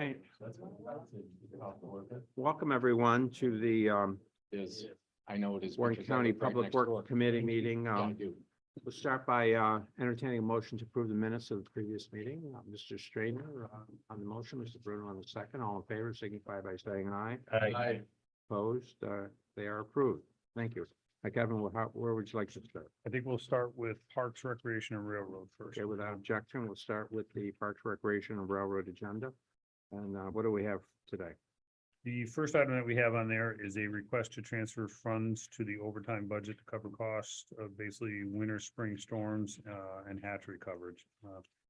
right. Welcome everyone to the I know it is. Warren because I County live right Public next Works door. Committee meeting. Yeah, I do. We'll start by entertaining a motion to approve the minutes of the previous meeting. Mr. Strainer on the motion, Mr. Bruno on the second. All in favor signify by saying aye. Aye. Opposed, they are approved. Thank you. Kevin, where would you like to start? I think we'll start with Parks, Recreation and Railroad first. Okay, without objection, we'll start with the Parks, Recreation and Railroad agenda. And what do we have today? The first item that we have on there is a request to transfer funds to the overtime budget to cover costs of basically winter, spring storms, and hatchery coverage.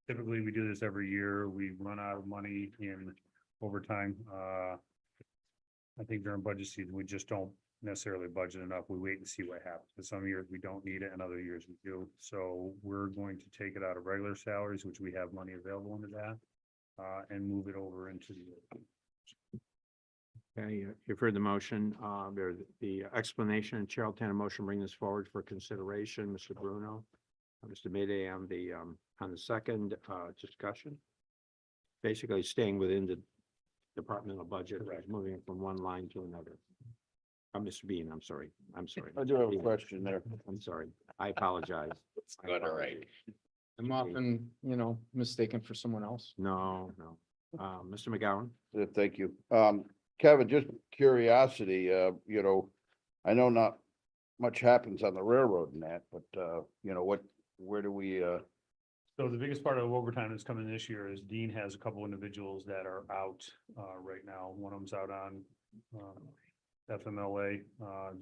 Typically, we do this every year. We run out of money in overtime. I think during budget season, we just don't necessarily budget enough. We wait and see what happens. But some years we don't need it and other years we do. So we're going to take it out of regular salaries, which we have money available into that, and move it over into the. Okay, you've heard the motion. There's the explanation, and Chair will entertain a motion, bring this forward for consideration. Mr. Bruno, Mr. Mayday on the second discussion. Basically staying within the departmental budget, moving from one line to another. Mr. Bean, I'm sorry. I do have a question there. I'm sorry. I apologize. It's good, all right. I'm often, mistaken for someone else. No. Mr. McGowan? Thank you. Kevin, just curiosity, I know not much happens on the railroad and that, but, where do we, So the biggest part of overtime that's coming this year is Dean has a couple individuals that are out right now. One of them's out on FMLA,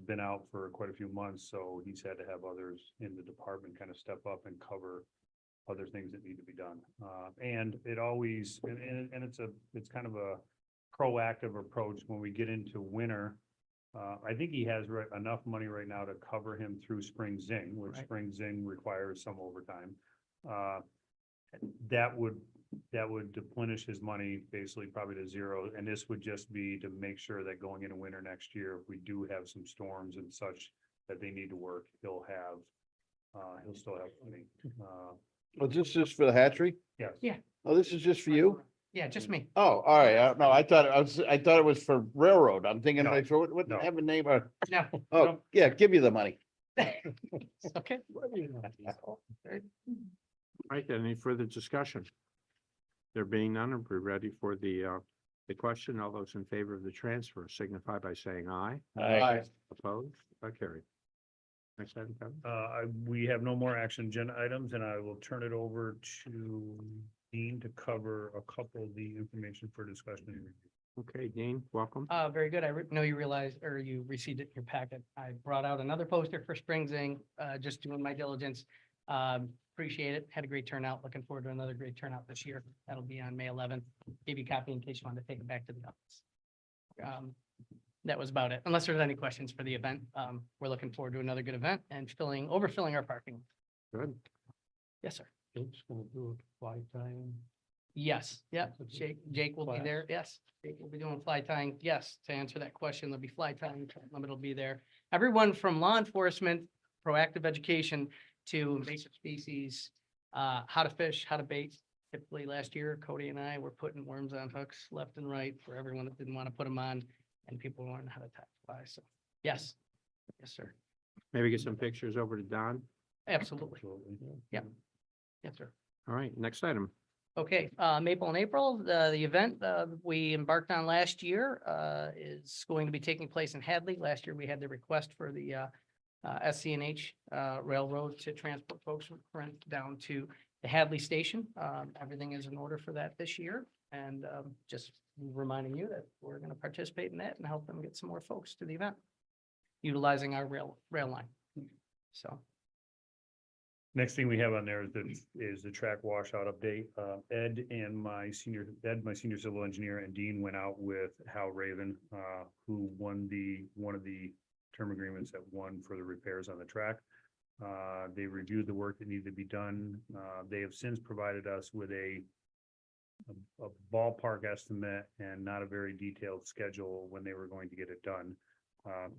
been out for quite a few months, so he's had to have others in the department kind of step up and cover other things that need to be done. And it always, and it's kind of a proactive approach when we get into winter. I think he has enough money right now to cover him through spring zing, which spring zing requires some overtime. That would deplenish his money basically probably to zero. And this would just be to make sure that going into winter next year, if we do have some storms and such that they need to work, he'll still have money. was this just for the hatchery? Yes. Yeah. Oh, this is just for you? Yeah, just me. Oh, all right. No, I thought it was for railroad. I'm thinking No, like, so what, no. have a name? No, Oh, yeah, give you the money. okay. All right, then, any further discussion? There being none, we're ready for the question. All those in favor of the transfer signify by saying aye. Aye. Opposed? Carried. Next item, Kevin. We have no more action agenda items, and I will turn it over to Dean to cover a couple of the information for discussion and review. Okay, Dean, welcome. Very good. Know you realized, or you received it in your packet. I brought out another poster for Spring Zing, just doing my diligence. Appreciate it. Had a great turnout. Looking forward to another great turnout this year. That'll be on May 11th. Gave you a copy in case you wanted to take it back to the office. That was about it. Unless there's any questions for the event. We're looking forward to another good event and overfilling our parking. Good. Yes, sir. Jake's gonna do a fly time. Yes, yep. Jake will be Class. there. Yes, Jake will be doing fly tying. Yes, to answer that question, there'll be fly tying. Limit will be there. Everyone from law enforcement, proactive education to invasive species, how to fish, how to bait. Typically last year, Cody and I were putting worms on hooks left and right for everyone that didn't want to put them on, and people learned how to tie fly. So, yes, sir. Maybe get some pictures over to Don. Absolutely. Yep. Yes, sir. All right, next item. Okay, Maple in April, the event we embarked on last year is going to be taking place in Hadley. Last year, we had the request for the SC&H Railroad to transport folks from Corinth down to the Hadley station. Everything is in order for that this year, and just reminding you that we're going to participate in that and help them get some more folks to the event, utilizing our rail line. So. Next thing we have on there is the track washout update. Ed, my senior civil engineer, and Dean went out with Hal Raven, who won one of the term agreements that won for the repairs on the track. They reviewed the work that needed to be done. They have since provided us with a ballpark estimate and not a very detailed schedule when they were going to get it done.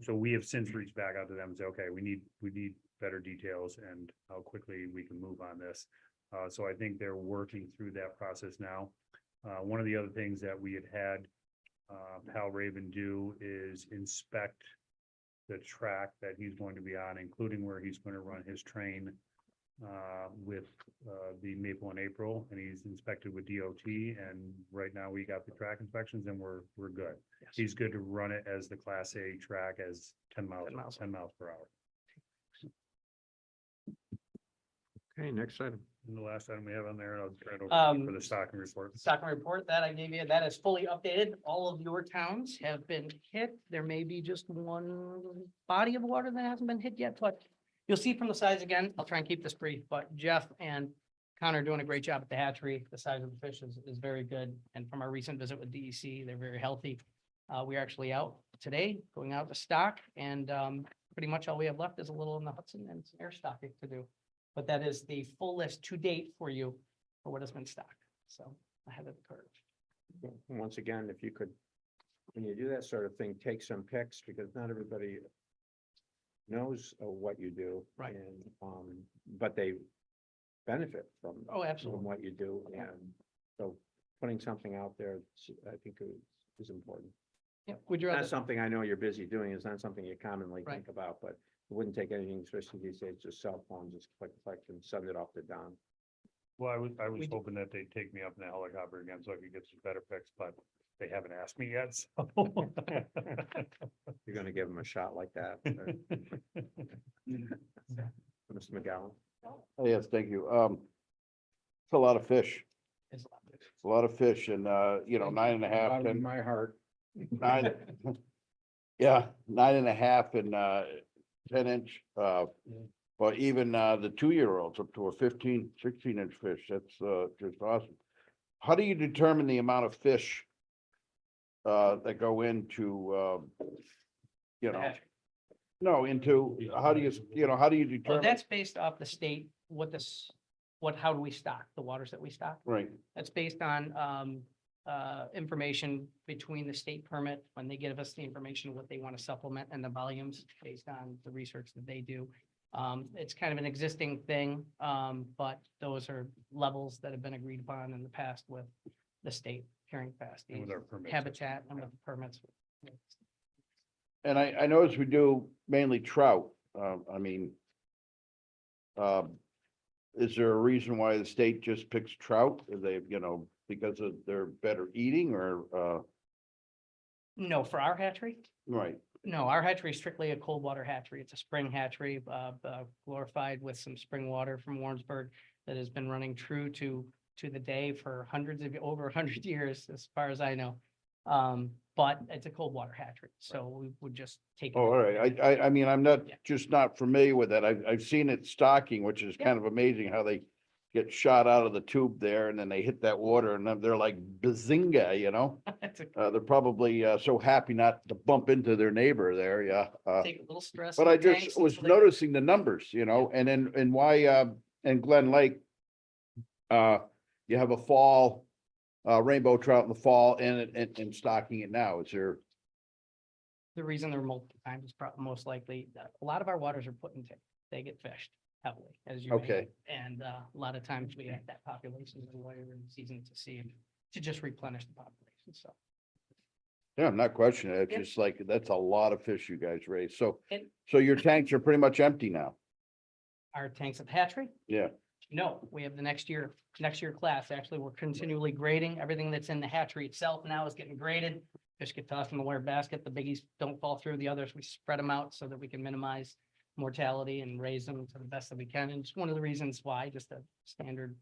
So we have since reached back out to them and said, okay, we need better details and how quickly we can move on this. So I think they're working through that process now. One of the other things that we had Hal Raven do is inspect the track that he's going to be on, including where he's going to run his train with the Maple in April, and he's inspected with DOT, and right now we got the track inspections and we're good. Yes. He's good to run it as the Class A track as 10 miles 10 miles. per hour. Okay, next item. And the last item we have on there, and I'll turn it Um, over for the stocking report. Stocking report that I gave you, that is fully updated. All of your towns have been hit. There may be just one body of water that hasn't been hit yet, but you'll see from the size again. I'll try and keep this brief, but Jeff and Connor are doing a great job at the hatchery. The size of the fish is very good. And from our recent visit with DEC, they're very healthy. We're actually out today, going out to stock, and pretty much all we have left is a little in the Hudson and some air stocking to do. But that is the full list to date for you for what has been stocked. So ahead of the curve. And once again, if you could, when you do that sort of thing, take some pics, because not everybody knows what you do. Right. And, but they benefit from. Oh, absolutely. From what you do, and so putting something out there, I think is important. Yeah, would you Not rather, something I know you're busy doing, it's not something you commonly Right. think about, but it wouldn't take anything, especially these days, just cell phone, just click, and send it off to Don. Well, I was We do- hoping that they'd take me up in the helicopter again so I could get some better pics, but they haven't asked me yet, so. You're gonna give him a shot like that. Mr. McGowan? Oh, yes, thank you. It's a lot of fish. is- It's a lot of fish and, 9.5, Out of 10, my heart. 9. Yeah, 9.5 and 10-inch, but even the 2-year-olds up to a 15, 16-inch fish. That's just awesome. How do you determine the amount of fish that go into, the hatchery. no, into, how do you Well, determine? that's based off the state, how do we stock the waters that we stock? Right, That's based on information between the state permit, when they give us the information, what they want to supplement, and the volumes based on the research that they do. It's kind of an existing thing, but those are levels that have been agreed upon in the past with the state carrying capacity, And with our permits. habitat, and with the permits. and I notice we do mainly trout. I mean, is there a reason why the state just picks trout? Are they, because of they're better eating or, No, for our hatchery, right? no, our hatchery is strictly a cold water hatchery. It's a spring hatchery, glorified with some spring water from Warrensburg that has been running true to the day for over 100 years, as far as I know. But it's a cold water hatchery, so we would just take. it. Oh, all right. I mean, I'm not, Yeah. just not familiar with that. I've seen it stocking, which is Yeah. kind of amazing how they get shot out of the tube there and then they hit that water and then they're like bazinga, It's a- They're probably so happy not to bump into their neighbor there, yeah. Take a little stress. But in I the tanks just was until they- noticing the numbers, and then, and why, in Glen Lake, you have a fall, rainbow trout in the fall and stocking it now. Is there, The reason there are multiple times is most likely that a lot of our waters are put in tank. They get fished heavily, as you may know. Okay. And a lot of times we have that population in later in the season to see, to just replenish the population, so. yeah, I'm not questioning it. It's Yeah. just like, that's a lot of fish you guys raise. So, And- so your tanks are pretty much empty now. Our tanks at the hatchery? Yeah. No, we have the next year class. Actually, we're continually grading. Everything that's in the hatchery itself now is getting graded. Fish get tossed in the wire basket. The biggies don't fall through. The others, we spread them out so that we can minimize mortality and raise them to the best that we can. And it's one of the reasons why, just a standard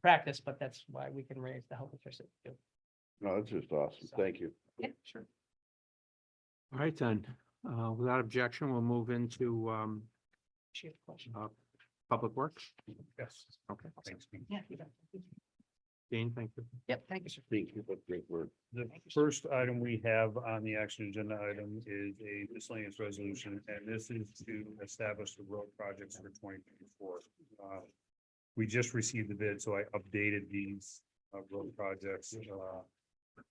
practice, but that's why we can raise the healthy fish that we do. No, that's just awesome. So- Thank you. Yeah, sure. All right, then, without objection, we'll move into, She has a question. Public Works. Yes. Okay, Thanks, Pete. Yeah, you bet. Dean, thank you. Yep, thank you, sir. Thank you, but great word. The Thank you, sir. first item we have on the action agenda item is a miscellaneous resolution, and this is to establish the road projects for 2024. We just received the bid, so I updated these road projects.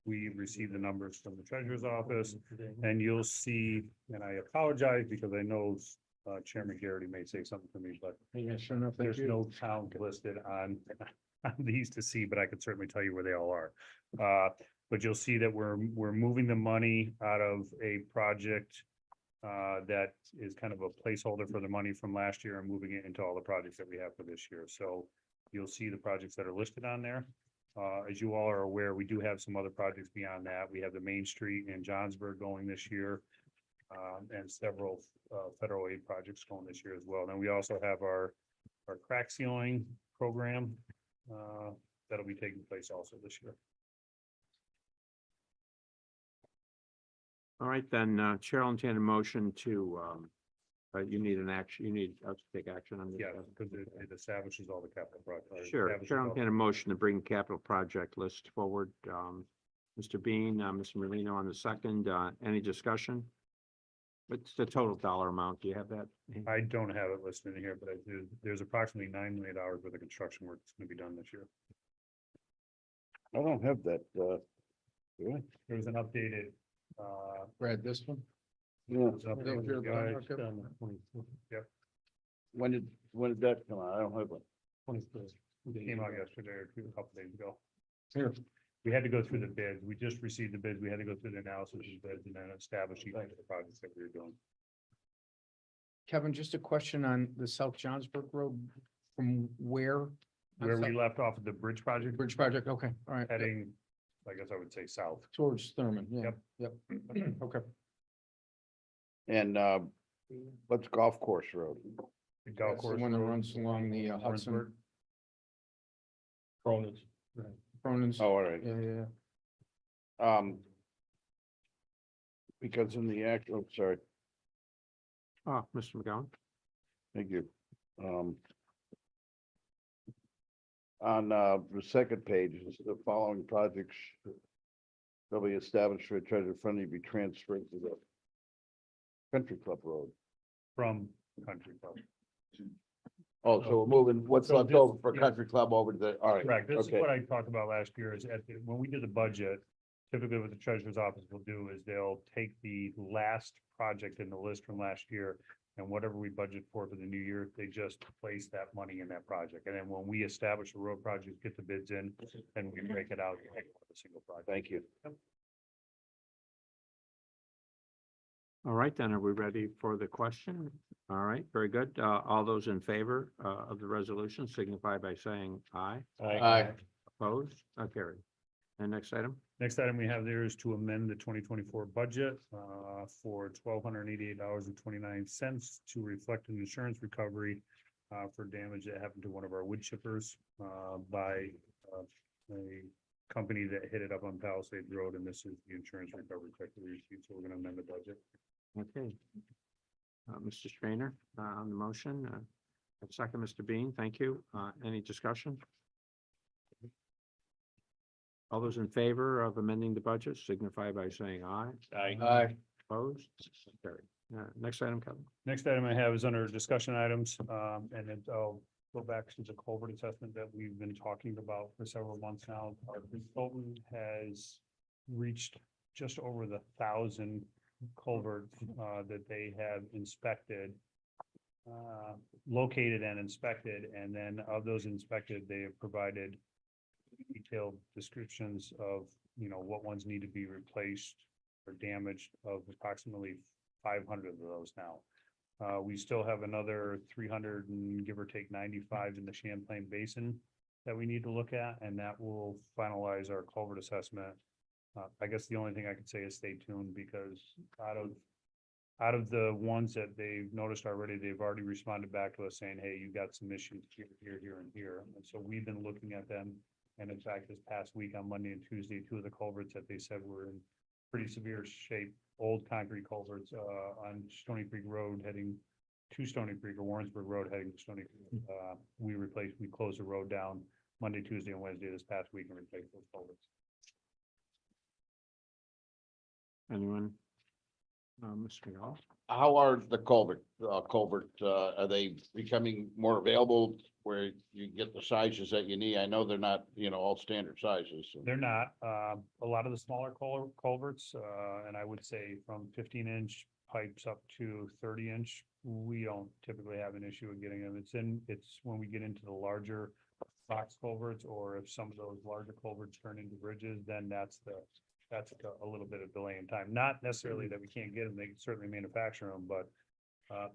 We received the numbers from the treasurer's office, and you'll see, and I apologize because I know Chairman Garrity may say something to me, but Yeah, sure enough. there's no towns listed on on these to see, but I can certainly tell you where they all are. But you'll see that we're moving the money out of a project that is kind of a placeholder for the money from last year and moving it into all the projects that we have for this year. So you'll see the projects that are listed on there. As you all are aware, we do have some other projects beyond that. We have the Main Street in Johnsburg going this year. And several federal aid projects going this year as well. Then we also have our crack sealing program that'll be taking place also this year. All right, then, Chair will entertain a motion to, you need an action, you need us to take action on this. Yeah, because it establishes all the capital projects. Sure, Chair will entertain a motion to bring capital project list forward. Mr. Bean, Mr. Merlino on the second, any discussion? What's the total dollar amount? Do you have that? I don't have it listed in here, but there's approximately $9 million worth of construction work that's going to be done this year. I don't have that, do I? There was an updated, Brad, this one? Yeah, was an That was your updated budget, guide okay. on the 20 when did that come out? I don't have one. 23rd. It came out yesterday or a couple days ago. Here. We had to go through the bids. We just received the bids. We had to go through the analysis of the bids and then establish each of the projects that we were doing. Kevin, just a question on the South Johnsburg Road, from where? Where we left off of the bridge project, Bridge project, okay, all right. heading, I guess I would say south. Towards Thurman, yeah, Yep. yep, okay. And, what's Golf Course Road? The golf That's the course. one that road, runs along the Hudson. Warrensburg. Cronin's, Oh, all right. yeah, yeah, Because in the actual, sorry, Oh, Mr. McGowan? thank you. On, the second page, is the following projects shall be established for a treasure fund to be transferred to the Country Club Road. From Country Club. Oh, so we're moving what's So left this- over for yeah. Country Club over to the, all right. Correct. This is okay. what I talked about last year is when we did the budget, typically what the treasurer's office will do is they'll take the last project in the list from last year and whatever we budget for the new year, they just place that money in that project. And then when we establish the road project, get the bids in, then we break it out and pick a single project. Thank you. All right, then, are we ready for the question? All right, very good. All those in favor, of the resolution signify by saying aye. Aye. Opposed? Carried. And next item? Next item we have there is to amend the 2024 budget for $1,288.29 to reflect an insurance recovery for damage that happened to one of our wood chippers by a company that hit it up on Palisade Road, and this is the insurance recovery check that we received, so we're gonna amend the budget. Okay. Mr. Strainer, on the motion, second, Mr. Bean, thank you. Any discussion? All those in favor of amending the budget signify by saying aye. Aye. Opposed? Carried. Next item, Kevin. Next item I have is under discussion items, and I'll go back to the culvert assessment that we've been talking about for several months now. Our consultant has reached just over 1,000 culverts that they have inspected, located and inspected, and then of those inspected, they have provided detailed descriptions of, what ones need to be replaced or damaged, of approximately 500 of those now. We still have another 300 and give or take 95 in the Champlain Basin that we need to look at, and that will finalize our culvert assessment. I guess the only thing I could say is stay tuned, because out of the ones that they've noticed already, they've already responded back to us saying, hey, you got some issues here, and here. And so we've been looking at them. And in fact, this past week on Monday and Tuesday, 2 of the culverts that they said were in pretty severe shape, old concrete culverts, on Stony Creek Road heading to Stony Creek, or Warrensburg Road heading to Stony Creek. We closed the road down Monday, Tuesday, and Wednesday this past week and replaced those culverts. Anyone? Mr. McGowan? How are the culvert, are they becoming more available where you get the sizes that you need? I know they're not, all standard sizes. so- They're not, a lot of the smaller culverts, and I would say from 15-inch pipes up to 30-inch, we don't typically have an issue with getting them. It's when we get into the larger box culverts, or if some of those larger culverts turn into bridges, then that's a little bit of delay in time. Not necessarily that we can't get them, they can certainly manufacture them, but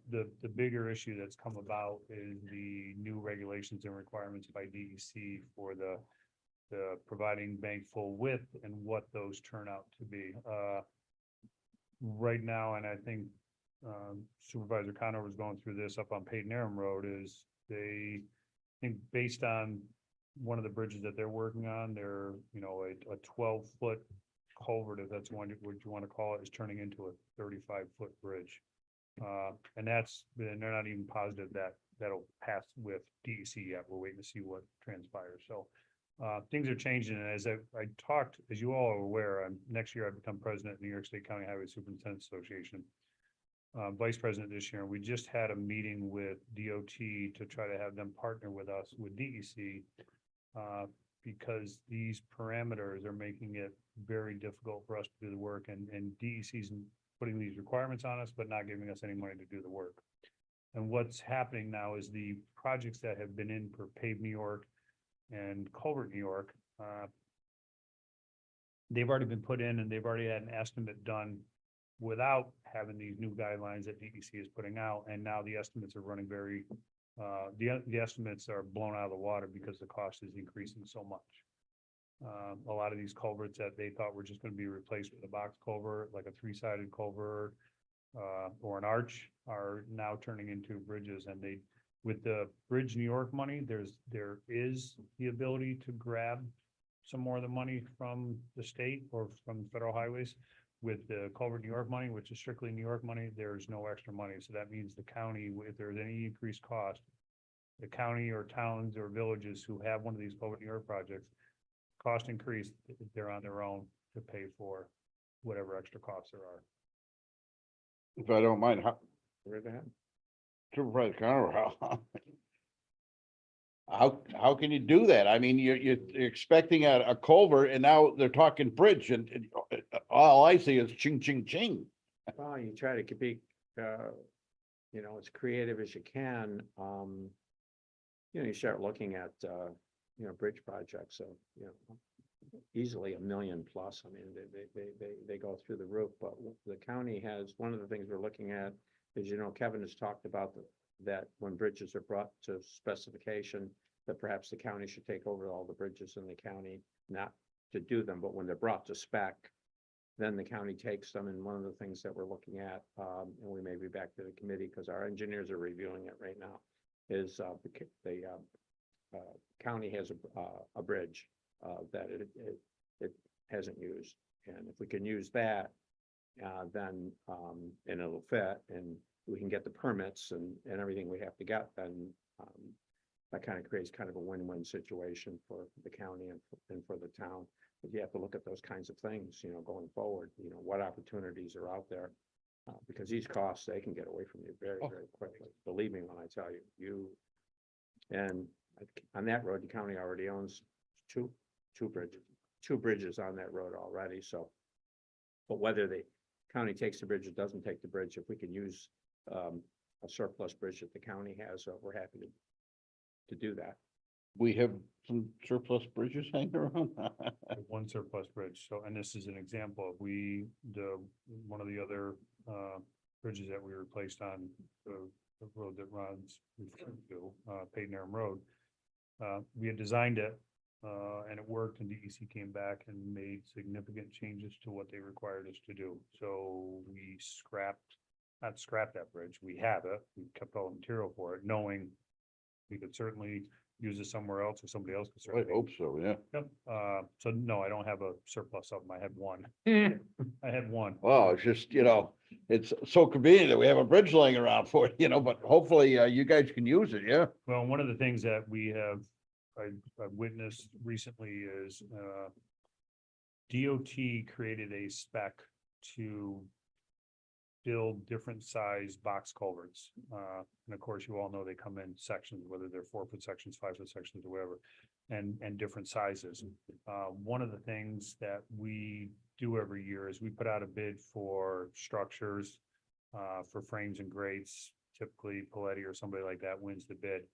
the bigger issue that's come about is the new regulations and requirements by DEC for the providing bank full width and what those turn out to be. Right now, and I think Supervisor Conover was going through this up on Peyton Aram Road, is they think based on one of the bridges that they're working on, they're, you know, a 12-foot culvert, if that's what you want to call it, is turning into a 35-foot bridge. And they're not even positive that that'll pass with DEC yet. We're waiting to see what transpires. So things are changing. And as I talked, as you all are aware, next year I become president of the New York State County Highway Superintendents Association. Vice president this year. We just had a meeting with DOT to try to have them partner with us with DEC because these parameters are making it very difficult for us to do the work, and DEC's putting these requirements on us, but not giving us any money to do the work. And what's happening now is the projects that have been in for Pave New York and Culvert New York, they've already been put in and they've already had an estimate done without having these new guidelines that DEC is putting out. And now the estimates are running very, the estimates are blown out of the water because the cost is increasing so much. A lot of these culverts that they thought were just going to be replaced with a box culvert, like a 3-sided culvert, or an arch, are now turning into bridges. And with the Bridge New York money, there is the ability to grab some more of the money from the state or from federal highways. With the Culvert New York money, which is strictly New York money, there's no extra money. So that means the county, if there's any increased cost, the county or towns or villages who have one of these Culvert New York projects, cost increase, they're on their own to pay for whatever extra costs there are. If I don't mind, Where the heck? Supervisor Conover, how can you do that? I mean, you're expecting a culvert and now they're talking bridge and all I see is ching, ching, ching. Well, you try to be, you know, as creative as you can. You know, you start looking at, you know, bridge projects, so, you know, easily $1 million plus. I mean, they go through the roof, but the county has, one of the things we're looking at is, you know, Kevin has talked about that when bridges are brought to specification, that perhaps the county should take over all the bridges in the county, not to do them, but when they're brought to spec, then the county takes them. And one of the things that we're looking at, and we may be back to the committee because our engineers are reviewing it right now, is the county has a bridge that it hasn't used. And if we can use that, then and it'll fit and we can get the permits and everything we have to get, then that kind of creates kind of a win-win situation for the county and for the town. But you have to look at those kinds of things, you know, going forward, you know, what opportunities are out there. Because these costs, they can get away from you very, very quickly. Believe me when I tell you, and on that road, the county already owns two bridges on that road already. So, but whether the county takes the bridge or doesn't take the bridge, if we can use a surplus bridge that the county has, we're happy to do that. We have some surplus bridges hanging around. One surplus bridge. So, and this is an example of one of the other bridges that we replaced on the road that runs to Peyton Aram Road. We had designed it and it worked, and DEC came back and made significant changes to what they required us to do. So we not scrapped that bridge. We have it. We kept all the material for it, knowing we could certainly use it somewhere else or somebody else could I certainly. hope so, yeah. Yep. So no, I don't have a surplus of them. I had one. I had one. Well, it's just, you know, it's so convenient that we have a bridge laying around for it, you know, but hopefully you guys can use it, yeah? Well, one of the things that I've witnessed recently is DOT created a spec to build different size box culverts. And of course, you all know they come in sections, whether they're 4-foot sections, 5-foot sections, or whatever, and different sizes. One of the things that we do every year is we put out a bid for structures for frames and grates. Typically, Paletti or somebody like that wins the bid.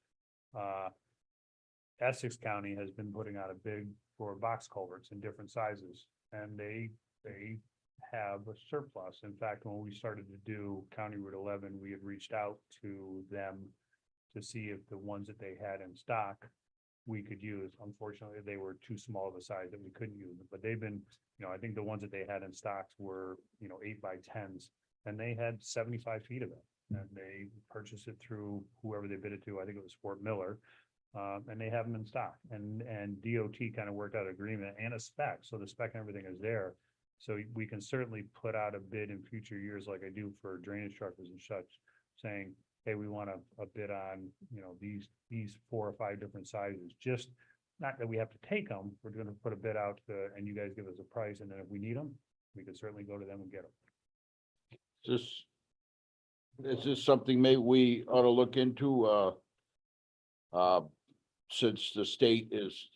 Essex County has been putting out a bid for box culverts in different sizes, and they have a surplus. In fact, when we started to do County Route 11, we had reached out to them to see if the ones that they had in stock we could use. Unfortunately, they were too small of a size that we couldn't use them, but they've been, I think the ones that they had in stocks were, 8x10s, and they had 75 feet of it. And they purchased it through whoever they bid it to. I think it was Fort Miller. And they have them in stock, and DOT kind of worked out an agreement and a spec. So the spec and everything is there. So we can certainly put out a bid in future years, like I do for drainage truckers and such, saying, hey, we want a bid on, these 4 or 5 different sizes. Just not that we have to take them. We're going to put a bid out and you guys give us a price. And then if we need them, we can certainly go to them and get them. Is this something maybe we ought to look into, since the state is,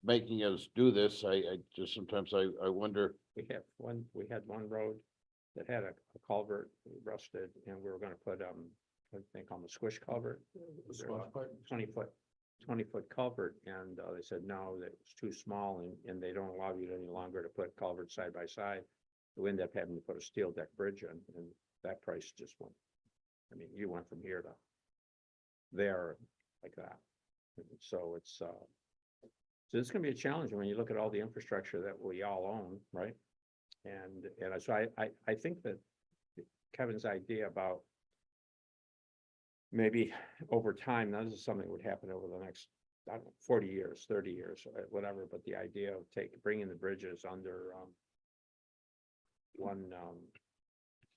making us do this, I just sometimes I wonder. We had one road that had a culvert rusted, and we were gonna put, I think on the squish culvert. 20-foot culvert, and they said, no, that was too small, and they don't allow you any longer to put culverts side by side. We ended up having to put a steel deck bridge in, and that price just went. I mean, you went from here to there like that. So it's gonna be a challenge when you look at all the infrastructure that we all own, right? And so I think that Kevin's idea about maybe over time, now this is something that would happen over the next, I don't know, 40 years, 30 years, whatever, but the idea of bringing the bridges under one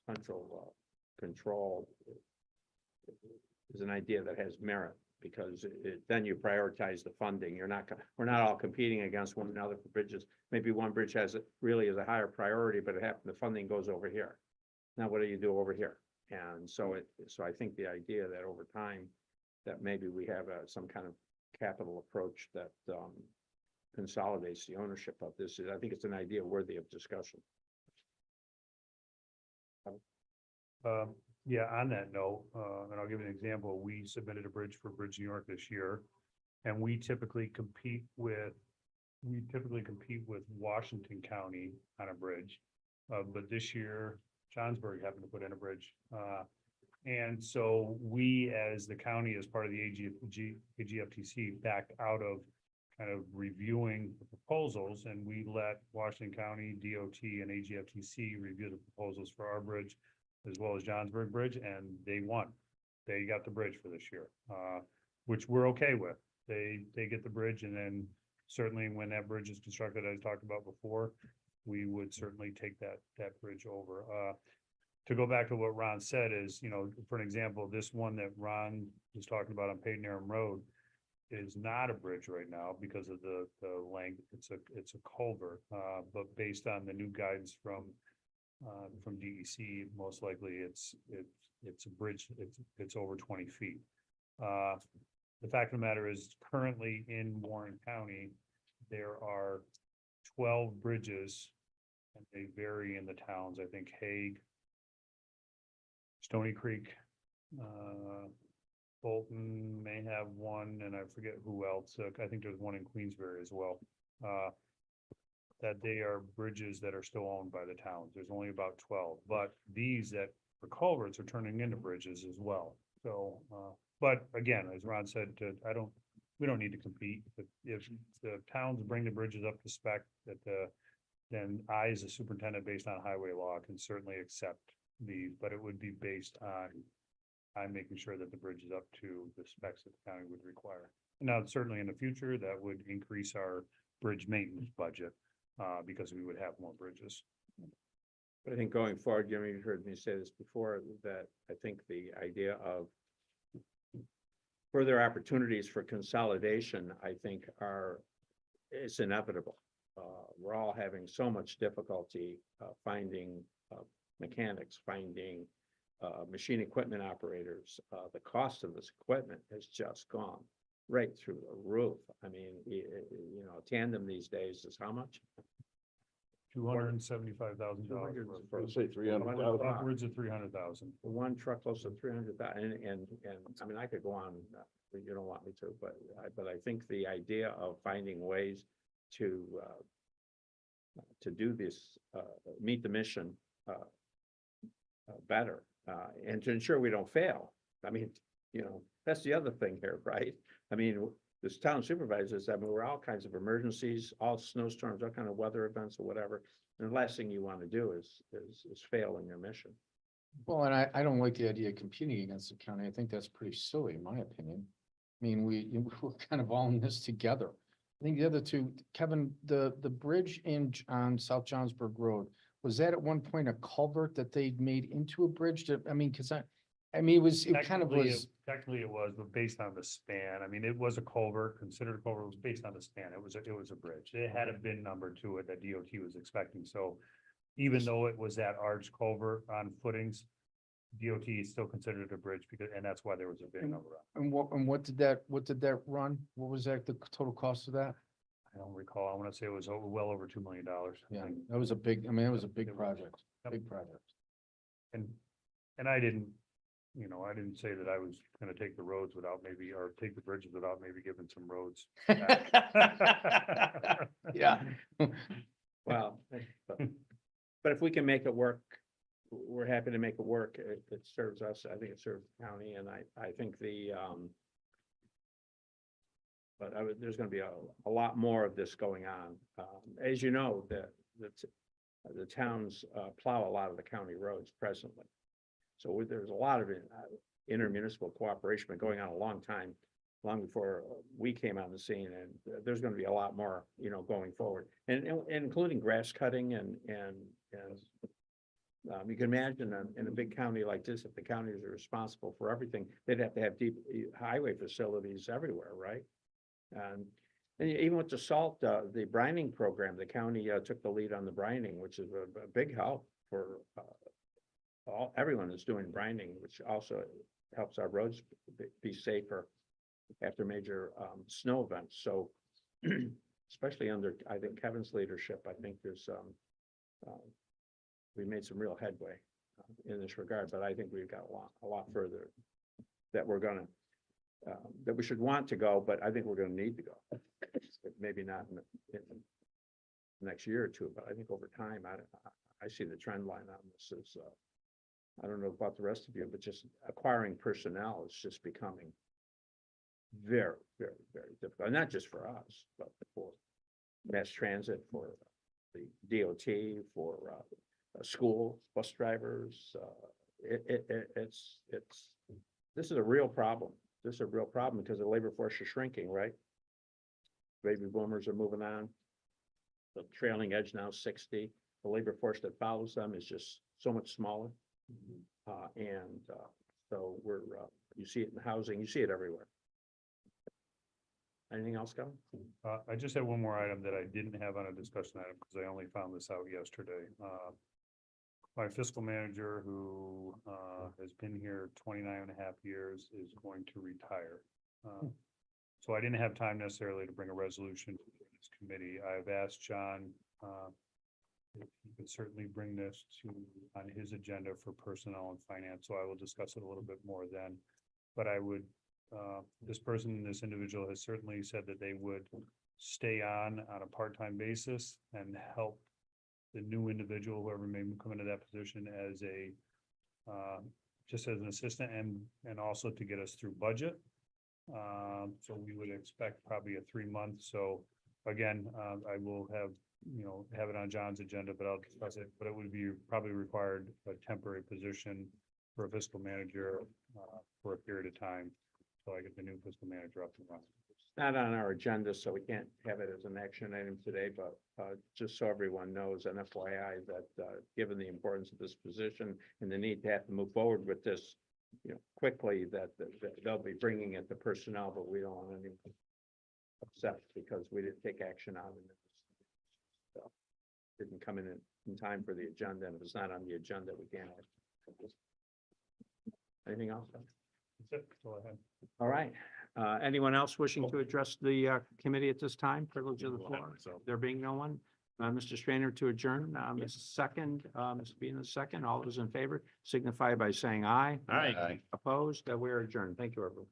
central control is an idea that has merit, because then you prioritize the funding. We're not all competing against one another for bridges. Maybe one bridge really is a higher priority, but the funding goes over here. Now, what do you do over here? And so I think the idea that over time, that maybe we have some kind of capital approach that consolidates the ownership of this, I think it's an idea worthy of discussion. Yeah, on that note, and I'll give you an example. We submitted a bridge for Bridge New York this year, and we typically compete with Washington County on a bridge. But this year, Johnsburg happened to put in a bridge. And so we, as the county, as part of the AGFTC, backed out of kind of reviewing the proposals, and we let Washington County, DOT, and AGFTC review the proposals for our bridge, as well as Johnsburg Bridge, and they won. They got the bridge for this year, which we're okay with. They get the bridge, and then certainly when that bridge is constructed, as I talked about before, we would certainly take that bridge over. To go back to what Ron said is, for an example, this one that Ron was talking about on Peyton Aram Road is not a bridge right now because of the length. It's a culvert, but based on the new guidance from DEC, most likely it's a bridge. It's over 20 feet. The fact of the matter is, currently in Warren County, there are 12 bridges, and they vary in the towns. I think Hague, Stony Creek, Bolton may have one, and I forget who else. I think there's one in Queensbury as well. That they are bridges that are still owned by the towns. There's only about 12, but these that for culverts are turning into bridges as well. So, but again, as Ron said, we don't need to compete. If the towns bring the bridges up to spec, then I, as a superintendent based on highway law, can certainly accept these, but it would be based on making sure that the bridge is up to the specs that the county would require. Now, certainly in the future, that would increase our bridge maintenance budget, because we would have more bridges. But I think going forward, you've heard me say this before, that I think the idea of further opportunities for consolidation, I think it's inevitable. We're all having so much difficulty finding mechanics, finding machine equipment operators. The cost of this equipment has just gone right through the roof. I mean, tandem these days is how much? $275,000. Let's say 300,000. Upwards of 300,000. One truck close to 300,000, and I mean, I could go on you don't want me to, but I think the idea of finding ways to do this, meet the mission, better, and to ensure we don't fail. I mean, that's the other thing here, right? I mean, this town supervisors, I mean, we're all kinds of emergencies, all snowstorms, all kind of weather events or whatever. And the last thing you want to do is fail in your mission. Well, and I don't like the idea of competing against the county. I think that's pretty silly, in my opinion. I mean, we're kind of all in this together. I think the other two, Kevin, the bridge on South Johnsburg Road, was that at one point a culvert that they made into a bridge? I mean, it kind of was, Technically it was, but based on the span, I mean, it was a culvert, considered a culvert, it was based on the span, it was a bridge. It had a bin number to it that DOT was expecting, so even though it was that arch culvert on footings, DOT still considered it a bridge because, and that's why there was a bin number on and what did that run? What was that, the total cost of that? it. I don't recall, I want to say it was well over $2 million. Yeah, that was a big, I mean, it was a big It was. project, Yep. big project. And I didn't, I didn't say that I was gonna take the roads without maybe, or take the bridges without maybe giving some roads. back. Yeah. Well, but if we can make it work, we're happy to make it work. It serves us. I think it serves the county, and I think but there's gonna be a lot more of this going on. As you know, the towns plow a lot of the county roads presently. So there's a lot of intermunicipal cooperation been going on a long time, long before we came on the scene, and there's gonna be a lot more, going forward. And including grass cutting and you can imagine in a big county like this, if the counties are responsible for everything, they'd have to have deep highway facilities everywhere, right? And even with the salt, the brining program, the county took the lead on the brining, which is a big help for everyone that's doing brining, which also helps our roads be safer after major snow events. So especially under, I think, Kevin's leadership, I think there's we made some real headway in this regard, but I think we've got a lot further that we're gonna that we should want to go, but I think we're gonna need to go. Maybe not in the next year or two, but I think over time, I see the trend line on this is, I don't know about the rest of you, but just acquiring personnel is just becoming very, very, very difficult. And not just for us, but for mass transit, for the DOT, for school bus drivers. This is a real problem. This is a real problem because the labor force is shrinking, right? Baby boomers are moving on. The trailing edge now 60. The labor force that follows them is just so much smaller. So you see it in housing, you see it everywhere. Anything else, Kevin? I just have one more item that I didn't have on a discussion item because I only found this out yesterday. My fiscal manager, who has been here 29 and a half years, is going to retire. So I didn't have time necessarily to bring a resolution to this committee. I've asked John if he could certainly bring this on his agenda for personnel and finance, so I will discuss it a little bit more then. But I would, this individual has certainly said that they would stay on a part-time basis and help the new individual, whoever may come into that position, as just as an assistant and also to get us through budget. So we would expect probably a 3-month. So again, I will have it on John's agenda, but I'll discuss it, but it would be probably required a temporary position for a fiscal manager for a period of time. So I get the new fiscal manager up and running. Not on our agenda, so we can't have it as an action item today, but just so everyone knows, an FYI, that given the importance of this position and the need to have to move forward with this, quickly, that they'll be bringing it to personnel, but we don't want anyone upset because we didn't take action on it. So, didn't come in time for the agenda, and if it's not on the agenda, we can't. Anything else? That's it. That's all I have. All right. Anyone else wishing to address the committee at this time? Privilege of the floor. There being no one, Mr. Strainer to adjourn, Mrs. Second, Ms. Bean the second. All those in favor signify by saying aye. Aye. Opposed, we're adjourned. Thank you, everyone.